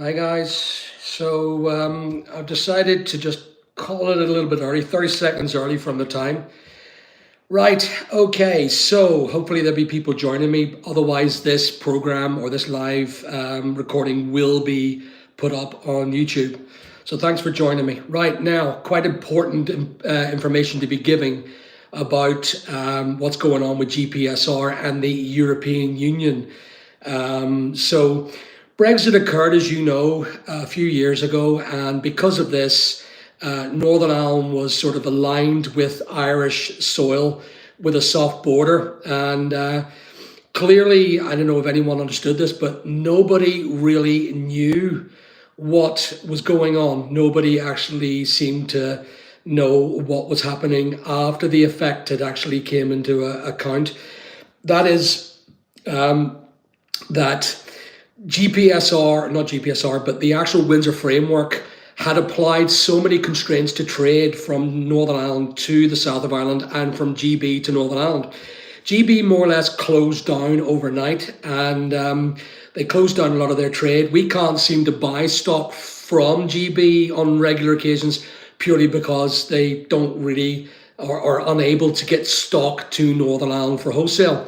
Hi guys. I've decided to just call it a little bit early, 30 seconds early from the time. Right, okay, so hopefully there'll be people joining me. Otherwise, this program or this live recording will be put up on YouTube. So thanks for joining me. Right now, quite important information to be giving about what's going on with GPSR and the European Union. So Brexit occurred, as you know, a few years ago, and because of this, Northern Ireland was sort of aligned with Irish soil with a soft border. And clearly, I don't know if anyone understood this, but nobody really knew what was going on. Nobody actually seemed to know what was happening after the effect had actually came into account. That is that GPSR, not GPSR, but the actual Windsor framework had applied so many constraints to trade from Northern Ireland to the south of Ireland and from GB to Northern Ireland. GB more or less closed down overnight, and they closed down a lot of their trade. We can't seem to buy stock from GB on regular occasions purely because they don't really or are unable to get stock to Northern Ireland for wholesale.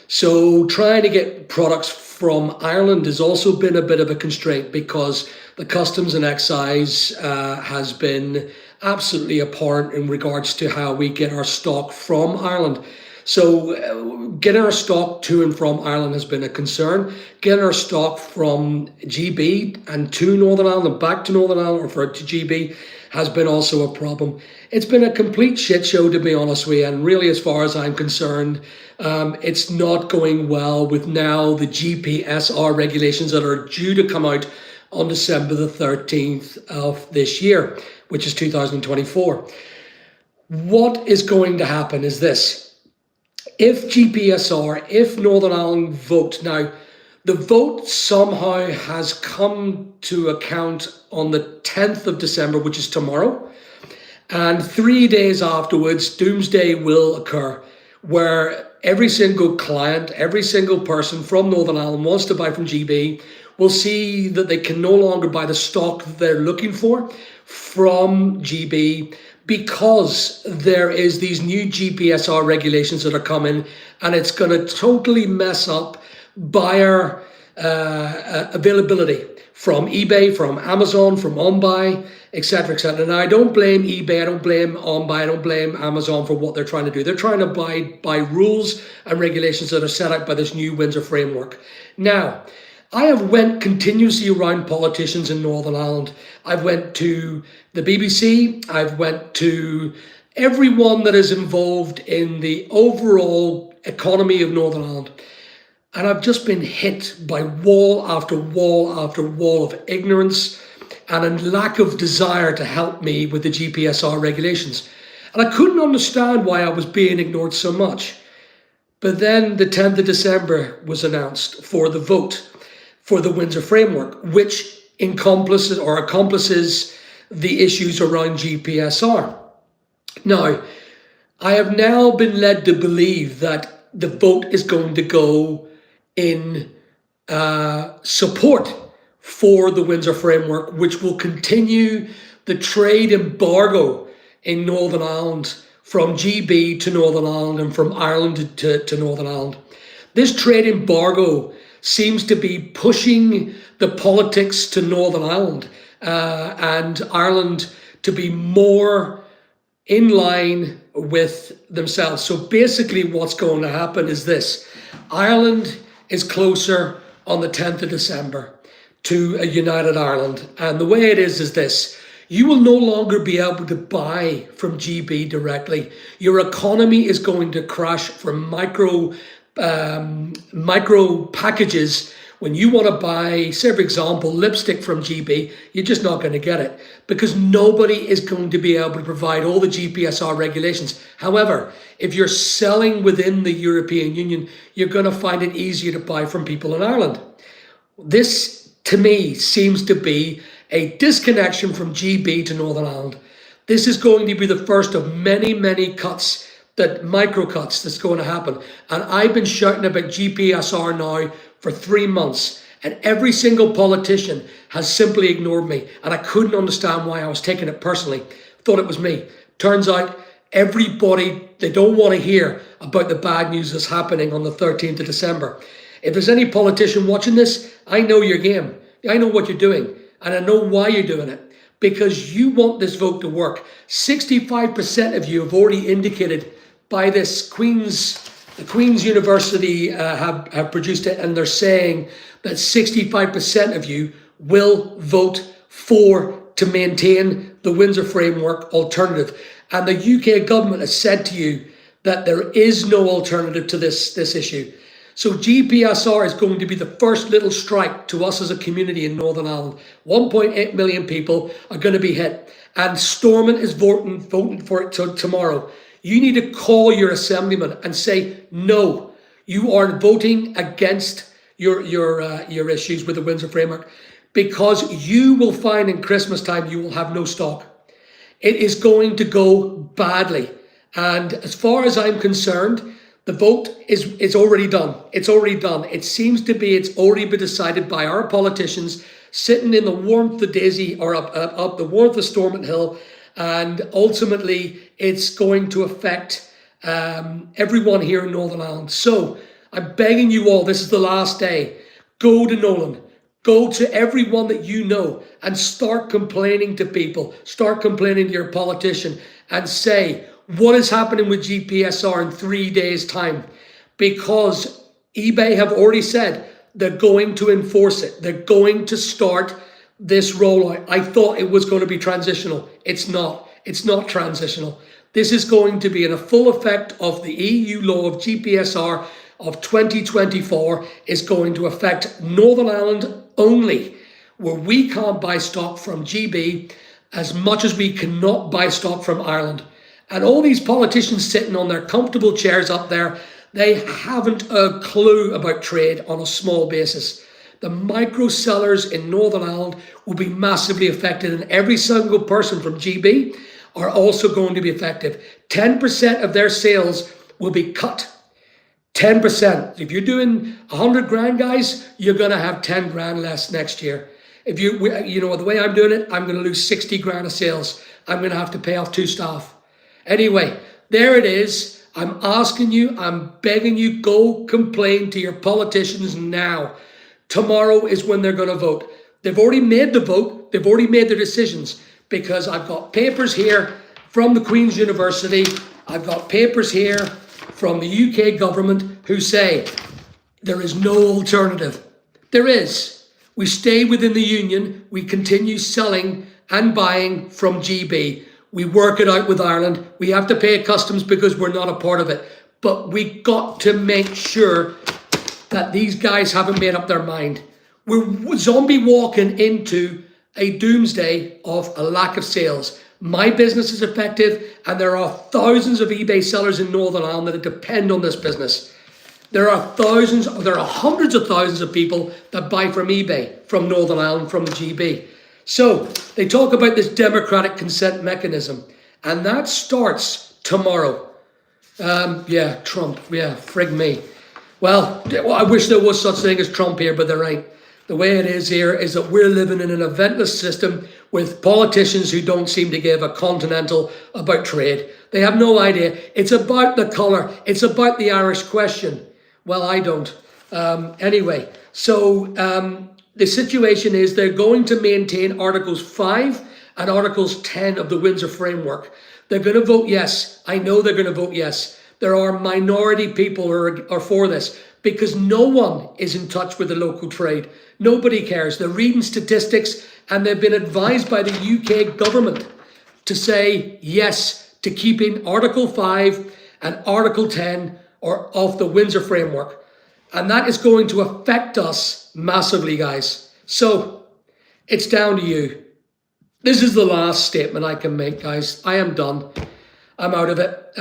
So trying to get products from Ireland has also been a bit of a constraint because the customs and excise has been absolutely abhorrent in regards to how we get our stock from Ireland. So getting our stock to and from Ireland has been a concern. Getting our stock from GB and to Northern Ireland and back to Northern Ireland or to GB has been also a problem. It's been a complete shit show, to be honest with you, and really, as far as I'm concerned, it's not going well with now the GPSR regulations that are due to come out on December the 13th of this year, which is 2024. What is going to happen is this. If GPSR, if Northern Ireland vote, now the vote somehow has come to account on the 10th of December, which is tomorrow, and 3 days afterwards, Doomsday will occur, where every single client, every single person from Northern Ireland wants to buy from GB will see that they can no longer buy the stock that they're looking for from GB because there is these new GPSR regulations that are coming, and it's going to totally mess up buyer availability from eBay, from Amazon, from OnBuy, etc., etc. Now, I don't blame eBay, I don't blame OnBuy, I don't blame Amazon for what they're trying to do. They're trying to abide by rules and regulations that are set out by this new Windsor framework. Now, I have went continuously around politicians in Northern Ireland. I've went to the BBC, I've went to everyone that is involved in the overall economy of Northern Ireland. And I've just been hit by wall after wall after wall of ignorance and a lack of desire to help me with the GPSR regulations. And I couldn't understand why I was being ignored so much. But then the 10th of December was announced for the vote for the Windsor framework, which accomplices the issues around GPSR. Now, I have now been led to believe that the vote is going to go in support for the Windsor framework, which will continue the trade embargo in Northern Ireland from GB to Northern Ireland and from Ireland to Northern Ireland. This trade embargo seems to be pushing the politics to Northern Ireland and Ireland to be more in line with themselves. So basically what's going to happen is this. Ireland is closer on the 10th of December to a united Ireland. And the way it is this. You will no longer be able to buy from GB directly. Your economy is going to crash from micro packages. When you want to buy, say for example, lipstick from GB, you're just not going to get it because nobody is going to be able to provide all the GPSR regulations. However, if you're selling within the European Union, you're going to find it easier to buy from people in Ireland. This, to me, seems to be a disconnection from GB to Northern Ireland. This is going to be the first of many, many cuts, that micro cuts that's going to happen. And I've been shouting about GPSR now for 3 months. And every single politician has simply ignored me. And I couldn't understand why. I was taking it personally. Thought it was me. Turns out everybody, they don't want to hear about the bad news that's happening on the 13th of December. If there's any politician watching this, I know your game. I know what you're doing. And I know why you're doing it. Because you want this vote to work. 65% of you have already indicated by this the Queen's University have produced it, and they're saying that 65% of you will vote to maintain the Windsor Framework alternative. And the UK government has said to you that there is no alternative to this issue. So GPSR is going to be the first little strike to us as a community in Northern Ireland. 1.8 million people are going to be hit. And Stormont is voting for it tomorrow. You need to call your assemblyman and say, no, you are voting against your issues with the Windsor Framework, because you will find in Christmas time you will have no stock. It is going to go badly. And as far as I'm concerned, the vote is already done. It's already done. It seems to be it's already been decided by our politicians sitting in the warmth of Daisy, or up the warmth of Stormont Hill. And ultimately, it's going to affect everyone here in Northern Ireland. So I'm begging you all, this is the last day. Go to Nolan. Go to everyone that you know and start complaining to people. Start complaining to your politician and say, what is happening with GPSR in 3 days' time? Because eBay have already said they're going to enforce it. They're going to start this rollout. I thought it was going to be transitional. It's not. It's not transitional. This is going to be in a full effect of the EU law of GPSR of 2024 is going to affect Northern Ireland only, where we can't buy stock from GB as much as we cannot buy stock from Ireland. And all these politicians sitting on their comfortable chairs up there, they haven't a clue about trade on a small basis. The micro sellers in Northern Ireland will be massively affected, and every single person from GB are also going to be affected. 10% of their sales will be cut. 10%. If you're doing 100 grand, guys, you're going to have 10 grand less next year. If you know, the way I'm doing it, I'm going to lose 60 grand of sales. I'm going to have to pay off 2 staff. Anyway, there it is. I'm asking you, I'm begging you, go complain to your politicians now. Tomorrow is when they're going to vote. They've already made the vote. They've already made their decisions, because I've got papers here from the Queen's University. I've got papers here from the UK government who say there is no alternative. There is. We stay within the union. We continue selling and buying from GB. We work it out with Ireland. We have to pay customs because we're not a part of it. But we got to make sure that these guys haven't made up their mind. We're zombie walking into a doomsday of a lack of sales. My business is effective, and there are thousands of eBay sellers in Northern Ireland that depend on this business. There are hundreds of thousands of people that buy from eBay, from Northern Ireland, from the GB. So they talk about this democratic consent mechanism, and that starts tomorrow. Trump. Yeah, frig me. Well, I wish there was such thing as Trump here, but there ain't. The way it is here is that we're living in an eventless system with politicians who don't seem to give a continental about trade. They have no idea. It's about the colour. It's about the Irish question. Well, I don't. Anyway, so the situation is they're going to maintain Articles 5 and Articles 10 of the Windsor Framework. They're going to vote yes. I know they're going to vote yes. There are minority people who are for this, because no one is in touch with the local trade. Nobody cares. They're reading statistics, and they've been advised by the UK government to say yes to keeping Article 5 and Article 10 of the Windsor Framework. And that is going to affect us massively, guys. So it's down to you. This is the last statement I can make, guys. I am done. I'm out of it.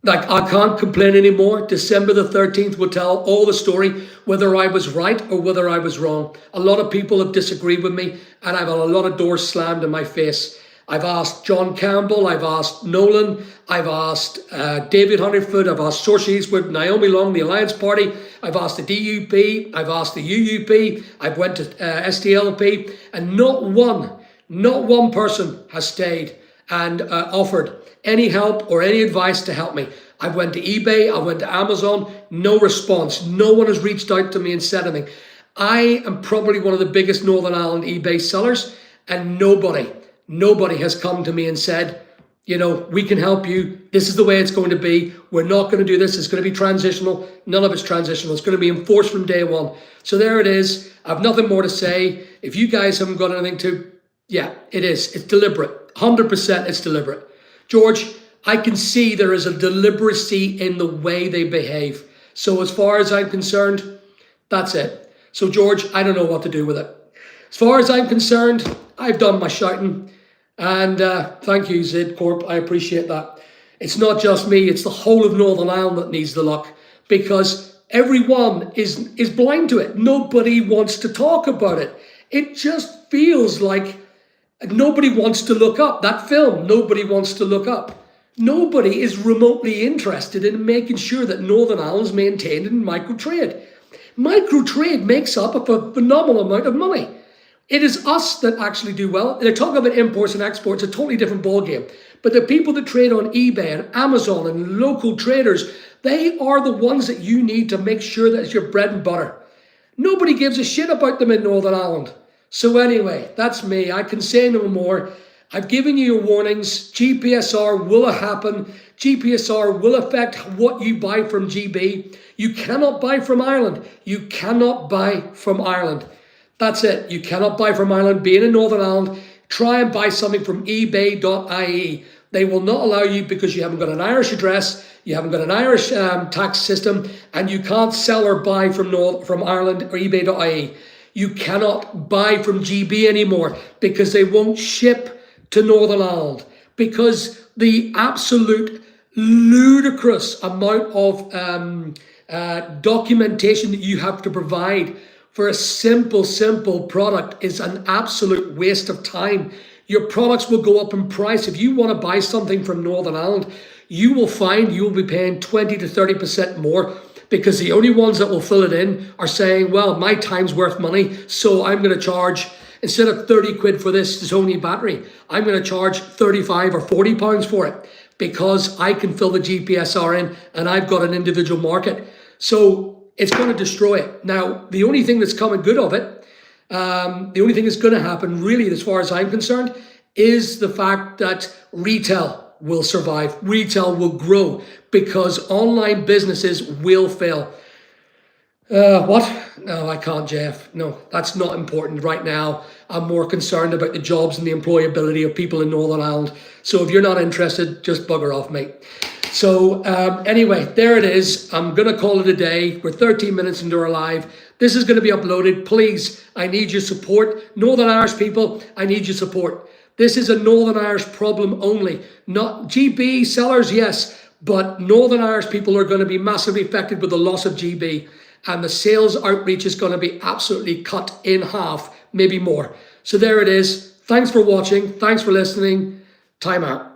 I can't complain anymore. December the 13th will tell all the story, whether I was right or whether I was wrong. A lot of people have disagreed with me, and I've had a lot of doors slammed in my face. I've asked John Campbell, I've asked Nolan, I've asked David Honeyfoot, I've asked Sources with Naomi Long, the Alliance Party, I've asked the DUP, I've asked the UUP, I've went to SDLP, and not one person has stayed and offered any help or any advice to help me. I went to eBay, I went to Amazon, no response. No one has reached out to me and said anything. I am probably one of the biggest Northern Ireland eBay sellers, and nobody has come to me and said, you know, we can help you. This is the way it's going to be. We're not going to do this. It's going to be transitional. None of it's transitional. It's going to be enforced from day one. So there it is. I have nothing more to say. If you guys haven't got anything to, yeah, it is. It's deliberate. 100% it's deliberate. George, I can see there is a deliberacy in the way they behave. So as far as I'm concerned, that's it. So George, I don't know what to do with it. As far as I'm concerned, I've done my shouting. And thank you, Zid Corp. I appreciate that. It's not just me. It's the whole of Northern Ireland that needs the luck, because everyone is blind to it. Nobody wants to talk about it. It just feels like nobody wants to look up. That film, nobody wants to look up. Nobody is remotely interested in making sure that Northern Ireland is maintained in microtrade. Microtrade makes up a phenomenal amount of money. It is us that actually do well. They're talking about imports and exports, a totally different ballgame. But the people that trade on eBay and Amazon and local traders, they are the ones that you need to make sure that it's your bread and butter. Nobody gives a shit about them in Northern Ireland. So anyway, that's me. I can say no more. I've given you your warnings. GPSR will happen. GPSR will affect what you buy from GB. You cannot buy from Ireland. You cannot buy from Ireland. That's it. You cannot buy from Ireland. Being in Northern Ireland, try and buy something from ebay.ie. They will not allow you because you haven't got an Irish address, you haven't got an Irish tax system, and you can't sell or buy from Ireland or ebay.ie. You cannot buy from GB anymore because they won't ship to Northern Ireland, because the absolute ludicrous amount of documentation that you have to provide for a simple product is an absolute waste of time. Your products will go up in price. If you want to buy something from Northern Ireland, you will find you will be paying 20 to 30% more, because the only ones that will fill it in are saying, well, my time's worth money, so I'm going to charge, instead of 30 quid for this Sony battery, I'm going to charge 35 or 40 pounds for it, because I can fill the GPSR in and I've got an individual market. So it's going to destroy it. Now, the only thing that's coming good of it, the only thing that's going to happen, really, as far as I'm concerned, is the fact that retail will survive. Retail will grow, because online businesses will fail. What? No, I can't, Jeff. No, that's not important right now. I'm more concerned about the jobs and the employability of people in Northern Ireland. So if you're not interested, just bugger off, mate. So anyway, there it is. I'm going to call it a day. We're 13 minutes into our live. This is going to be uploaded. Please, I need your support. Northern Irish people, I need your support. This is a Northern Irish problem only. Not GB sellers, yes, but Northern Irish people are going to be massively affected with the loss of GB. And the sales outreach is going to be absolutely cut in half, maybe more. So there it is. Thanks for watching. Thanks for listening. Time out.